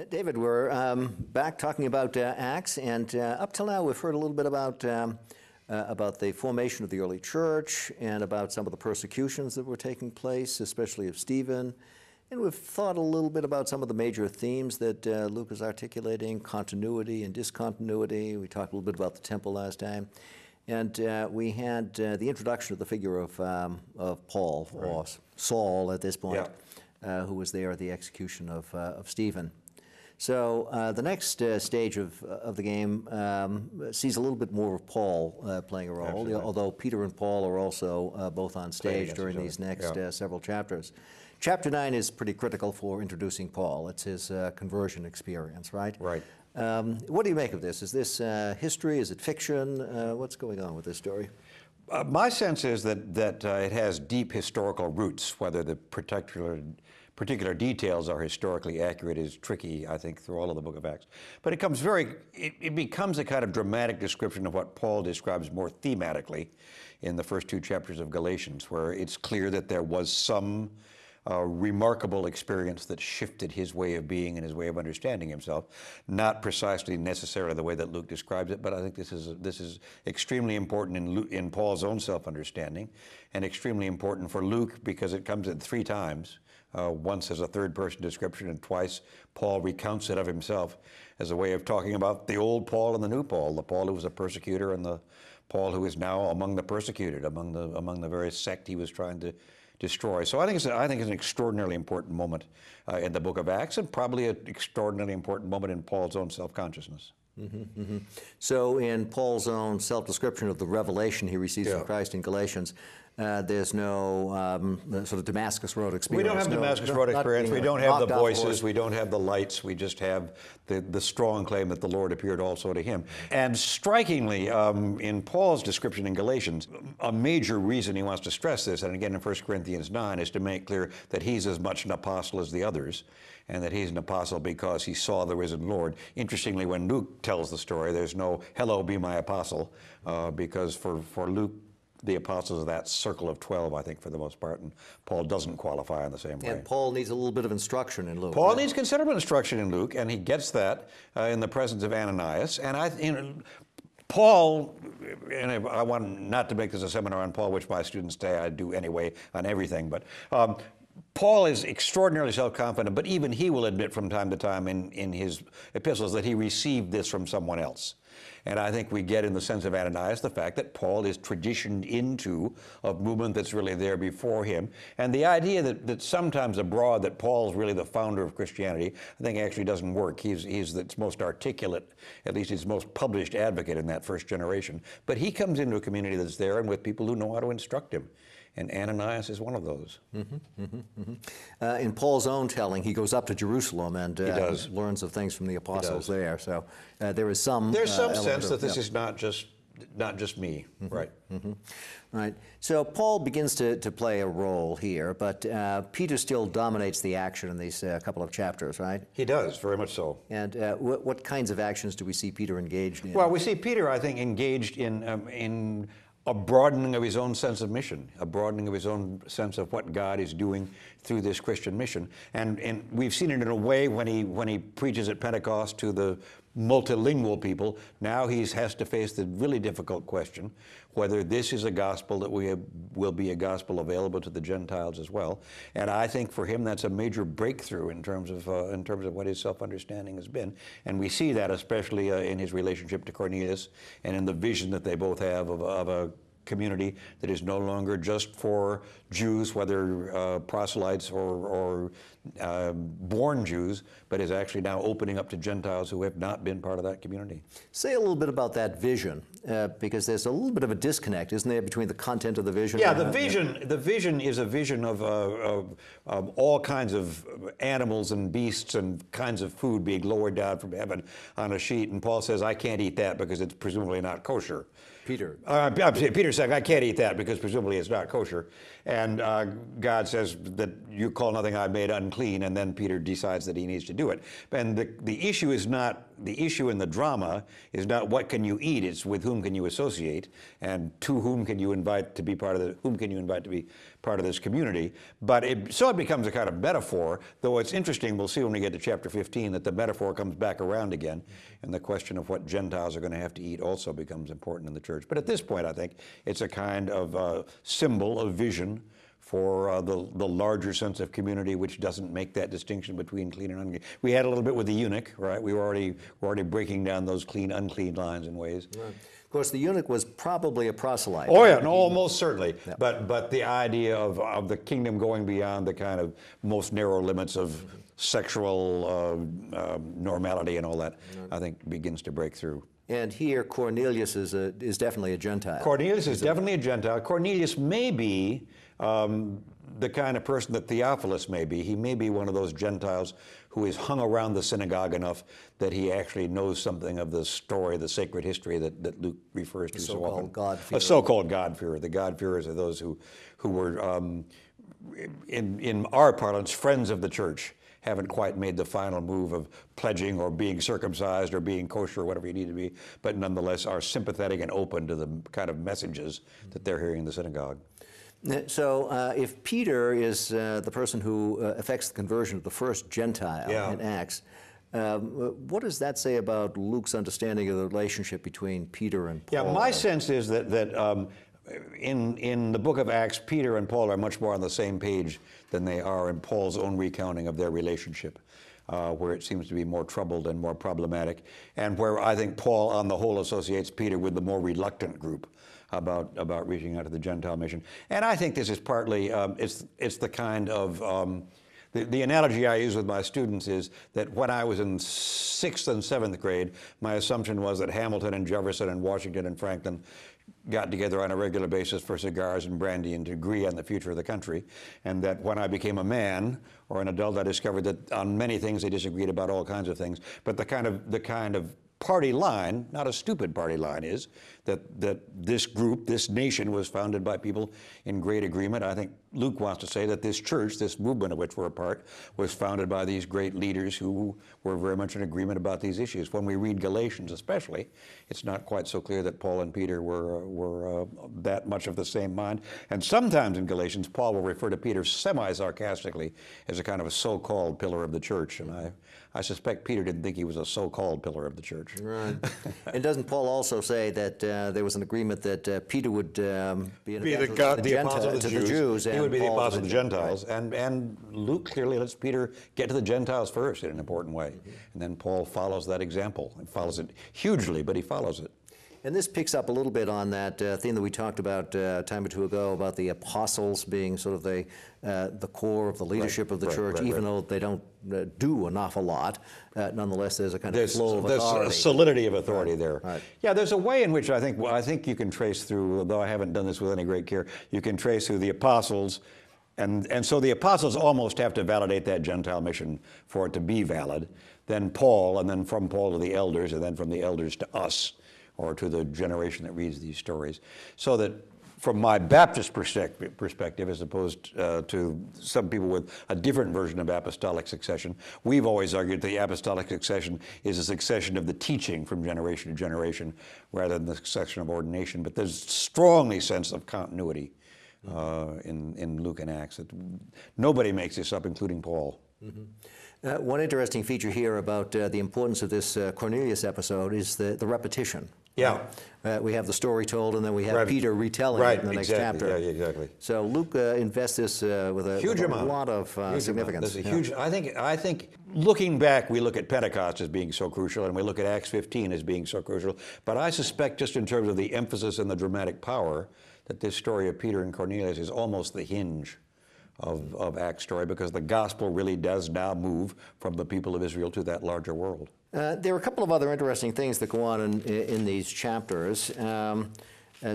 David, we're back talking about Acts, and up till now we've heard a little bit about the formation of the early church and about some of the persecutions that were taking place, especially of Stephen. And we've thought a little bit about some of the major themes that Luke is articulating, continuity and discontinuity. We talked a little bit about the temple last time. And we had the introduction of the figure of Paul, right, or Saul at this point, yeah, who was there at the execution of Stephen. So the next stage of the game sees a little bit more of Paul playing a role, absolutely, although Peter and Paul are also both on stage during these next several chapters. Chapter 9 is pretty critical for introducing Paul. It's his conversion experience, right? Right. What do you make of this? Is this history? Is it fiction? What's going on with this story? My sense is that it has deep historical roots. Whether the particular details are historically accurate is tricky, I think, through all of the book of Acts. But it becomes a kind of dramatic description of what Paul describes more thematically in the first 2 chapters of Galatians, where it's clear that there was some remarkable experience that shifted his way of being and his way of understanding himself. Not precisely necessarily the way that Luke describes it, but I think this is extremely important in Paul's own self-understanding, and extremely important for Luke because it comes in 3 times. Once as a third-person description, and twice Paul recounts it of himself as a way of talking about the old Paul and the new Paul, the Paul who was a persecutor and the Paul who is now among the persecuted, among the very sect he was trying to destroy. So I think it's an extraordinarily important moment in the book of Acts, and probably an extraordinarily important moment in Paul's own self-consciousness. Mm-hmm, mm-hmm. So in Paul's own self-description of the revelation he receives from Christ in Galatians, there's no sort of Damascus Road experience. We don't have Damascus Road experience. We don't have the voices. We don't have the lights. We just have the strong claim that the Lord appeared also to him. And strikingly, in Paul's description in Galatians, a major reason he wants to stress this, and again in 1 Corinthians 9, is to make clear that he's as much an apostle as the others, and that he's an apostle because he saw the risen Lord. Interestingly, when Luke tells the story, there's no, "Hello, be my apostle," because for Luke, the apostles of that circle of 12, I think, for the most part, and Paul doesn't qualify in the same way. And Paul needs a little bit of instruction in Luke. Paul needs considerable instruction in Luke, and he gets that in the presence of Ananias. And Paul, and I want not to make this a seminar on Paul, which my students say I do anyway on everything, but Paul is extraordinarily self-confident, but even he will admit from time to time in his epistles that he received this from someone else. And I think we get in the sense of Ananias the fact that Paul is traditioned into a movement that's really there before him. And the idea that sometimes abroad that Paul's really the founder of Christianity, I think actually doesn't work. He's its most articulate, at least his most published advocate in that first generation. But he comes into a community that's there and with people who know how to instruct him. And Ananias is one of those. Mm-hmm, mm-hmm, mm-hmm. In Paul's own telling, he goes up to Jerusalem and learns of things from the apostles there. So there is some sense that this is not just me, mm-hmm, right? Mm-hmm. Right. So Paul begins to play a role here, but Peter still dominates the action in these couple of chapters, right? He does, very much so. And what kinds of actions do we see Peter engaged in? Well, we see Peter, I think, engaged in a broadening of his own sense of mission, a broadening of his own sense of what God is doing through this Christian mission. And we've seen it in a way when he preaches at Pentecost to the multilingual people. Now he has to face the really difficult question whether this is a gospel that will be a gospel available to the Gentiles as well. And I think for him that's a major breakthrough in terms of what his self-understanding has been. And we see that especially in his relationship to Cornelius and in the vision that they both have of a community that is no longer just for Jews, whether proselytes or born Jews, but is actually now opening up to Gentiles who have not been part of that community. Say a little bit about that vision, because there's a little bit of a disconnect, isn't there, between the content of the vision? Yeah, the vision is a vision of all kinds of animals and beasts and kinds of food being lowered down from heaven on a sheet, and Paul says, I can't eat that because it's presumably not kosher. Peter. Peter's saying, I can't eat that because presumably it's not kosher. And God says that you call nothing I made unclean, and then Peter decides that he needs to do it. And the issue is not the issue in the drama is not what can you eat, it's with whom can you associate, and to whom can you invite to be part of this community. But it becomes a kind of metaphor, though it's interesting, we'll see when we get to chapter 15, that the metaphor comes back around again, and the question of what Gentiles are going to have to eat also becomes important in the church. But at this point, I think it's a kind of symbol, of vision, for the larger sense of community, which doesn't make that distinction between clean and unclean. We had a little bit with the eunuch, right? We were already breaking down those clean, unclean lines in ways. Right. Of course, the eunuch was probably a proselyte. Oh yeah, no, almost certainly. Yeah. But the idea of the kingdom going beyond the kind of most narrow limits of sexual normality and all that, I think begins to break through. And here, Cornelius is definitely a Gentile. Cornelius is definitely a Gentile. Cornelius may be the kind of person that Theophilus may be. He may be one of those Gentiles who is hung around the synagogue enough that he actually knows something of the story, the sacred history that Luke refers to so often. God-fearer. A so-called God-fearer. The God-fearers are those who were, in our parlance, friends of the church. Haven't quite made the final move of pledging or being circumcised or being kosher or whatever you need to be, but nonetheless are sympathetic and open to the kind of messages that they're hearing in the synagogue. So if Peter is the person who affects the conversion of the first Gentile in Acts, what does that say about Luke's understanding of the relationship between Peter and Paul? Yeah, my sense is that in the book of Acts, Peter and Paul are much more on the same page than they are in Paul's own recounting of their relationship, where it seems to be more troubled and more problematic, and where I think Paul, on the whole, associates Peter with the more reluctant group about reaching out to the Gentile mission. And I think this is partly, it's the kind of, the analogy I use with my students is that when I was in 6th and 7th grade, my assumption was that Hamilton and Jefferson and Washington and Franklin got together on a regular basis for cigars and brandy and to agree on the future of the country, and that when I became a man or an adult, I discovered that on many things they disagreed about all kinds of things. But the kind of party line, not a stupid party line, is that this group, this nation, was founded by people in great agreement. I think Luke wants to say that this church, this movement of which we're a part, was founded by these great leaders who were very much in agreement about these issues. When we read Galatians especially, it's not quite so clear that Paul and Peter were that much of the same mind. And sometimes in Galatians, Paul will refer to Peter semi-sarcastically as a kind of a so-called pillar of the church. And I suspect Peter didn't think he was a so-called pillar of the church. Right. And doesn't Paul also say that there was an agreement that Peter would be the apostle of the Jews, he would be the apostle of the Gentiles, right. And Luke clearly lets Peter get to the Gentiles first in an important way. And then Paul follows that example, and follows it hugely, but he follows it. And this picks up a little bit on that theme that we talked about a time or two ago about the apostles being sort of the core of the leadership of the church, even though they don't do an awful lot. Nonetheless, there's a kind of flow of authority. There's a solidity of authority there. Right. Yeah, there's a way in which I think you can trace through, though I haven't done this with any great care, you can trace through the apostles. And so the apostles almost have to validate that Gentile mission for it to be valid. Then Paul, and then from Paul to the elders, and then from the elders to us, or to the generation that reads these stories. So that from my Baptist perspective, as opposed to some people with a different version of apostolic succession, we've always argued the apostolic succession is a succession of the teaching from generation to generation rather than the succession of ordination. But there's strongly sense of continuity in Luke and Acts. Nobody makes this up, including Paul. Mm-hmm. One interesting feature here about the importance of this Cornelius episode is the repetition. Yeah. We have the story told, and then we have Peter retelling it in the next chapter. Yeah, exactly. So Luke invests this with a lot of significance. There's a huge. I think looking back, we look at Pentecost as being so crucial, and we look at Acts 15 as being so crucial. But I suspect, just in terms of the emphasis and the dramatic power, that this story of Peter and Cornelius is almost the hinge of Acts story, because the gospel really does now move from the people of Israel to that larger world. There are a couple of other interesting things that go on in these chapters.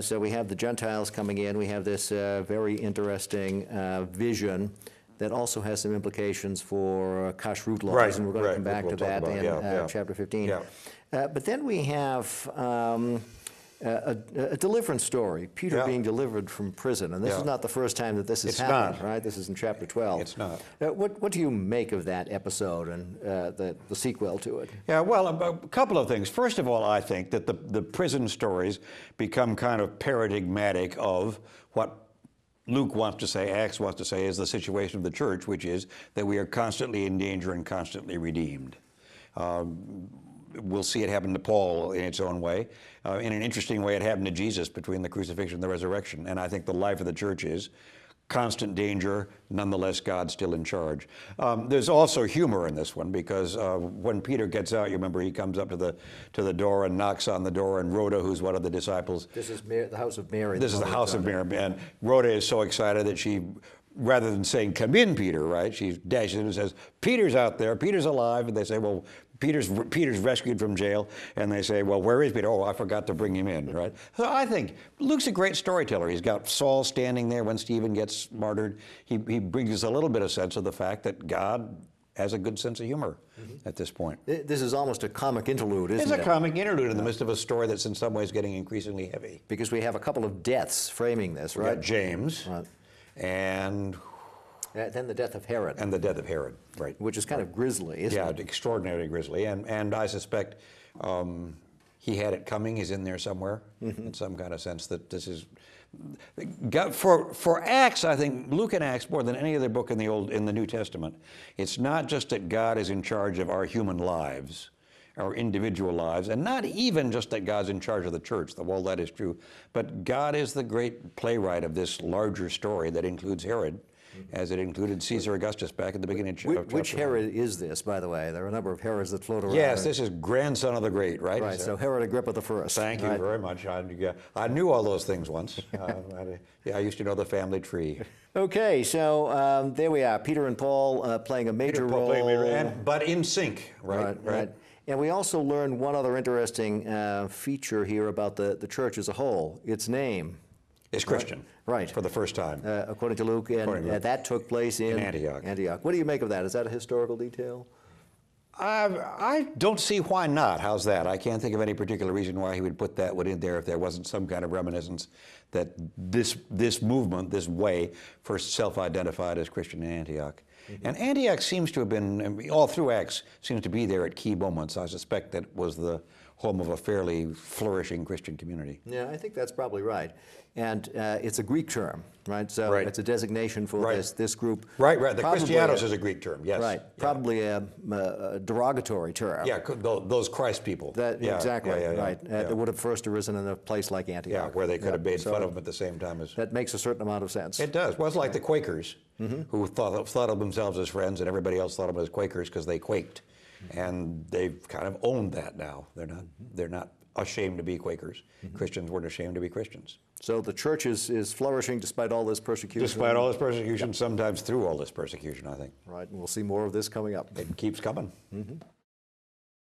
So we have the Gentiles coming in. We have this very interesting vision that also has some implications for kashrut laws, and we're going to come back to that in chapter 15. Yeah. But then we have a deliverance story, Peter being delivered from prison. And this is not the first time that this has happened, right? This is in chapter 12. It's not. What do you make of that episode and the sequel to it? Yeah, well, a couple of things. First of all, I think that the prison stories become kind of paradigmatic of what Luke wants to say, Acts wants to say, is the situation of the church, which is that we are constantly in danger and constantly redeemed. We'll see it happen to Paul in its own way. In an interesting way, it happened to Jesus between the crucifixion and the resurrection. And I think the life of the church is constant danger, nonetheless, God's still in charge. There's also humor in this one, because when Peter gets out, you remember he comes up to the door and knocks on the door, and Rhoda, who's one of the disciples. This is the house of Mary. This is the house of Mary. And Rhoda is so excited that she, rather than saying, "Come in, Peter," right, she dashes in and says, "Peter's out there, Peter's alive." And they say, "Well, Peter's rescued from jail." And they say, "Well, where is Peter?" "Oh, I forgot to bring him in," right? So I think Luke's a great storyteller. He's got Saul standing there when Stephen gets martyred. He brings us a little bit of sense of the fact that God has a good sense of humor at this point. This is almost a comic interlude, isn't it? It's a comic interlude in the midst of a story that's in some ways getting increasingly heavy. Because we have a couple of deaths framing this, right? We got James, and then the death of Herod. And the death of Herod, right. Which is kind of grisly, isn't it? Yeah, extraordinarily grisly. And I suspect he had it coming. He's in there somewhere in some kind of sense that this is... For Acts, I think, Luke and Acts, more than any other book in the New Testament, it's not just that God is in charge of our human lives, our individual lives, and not even just that God's in charge of the church, though all that is true, but God is the great playwright of this larger story that includes Herod, as it included Caesar Augustus back at the beginning of chapter 1. Which Herod is this, by the way? There are a number of Herods that float around. Yes, this is grandson of the great, right? Right, so Herod Agrippa I. Thank you very much. I knew all those things once. I used to know the family tree. Okay, so there we are, Peter and Paul playing a major role. But in sync, right? Right. And we also learned one other interesting feature here about the church as a whole, its name. It's Christian. Right. For the first time. According to Luke, and that took place in Antioch. What do you make of that? Is that a historical detail? I don't see why not. How's that? I can't think of any particular reason why he would put that one in there if there wasn't some kind of reminiscence that this movement, this way, first self-identified as Christian in Antioch. And Antioch seems to have been, all through Acts, seems to be there at key moments. I suspect that was the home of a fairly flourishing Christian community. Yeah, I think that's probably right. And it's a Greek term, right? So it's a designation for this group. Right. The Christianos is a Greek term, yes. Right. Probably a derogatory term. Yeah, those Christ people. Exactly, right. That would have first arisen in a place like Antioch. Yeah, where they could have made fun of them at the same time as... That makes a certain amount of sense. It does. Well, it's like the Quakers, who thought of themselves as friends, and everybody else thought of them as Quakers because they quaked. And they've kind of owned that now. They're not ashamed to be Quakers. Christians weren't ashamed to be Christians. So the church is flourishing despite all this persecution? Despite all this persecution, sometimes through all this persecution, I think. Right, and we'll see more of this coming up. It keeps coming.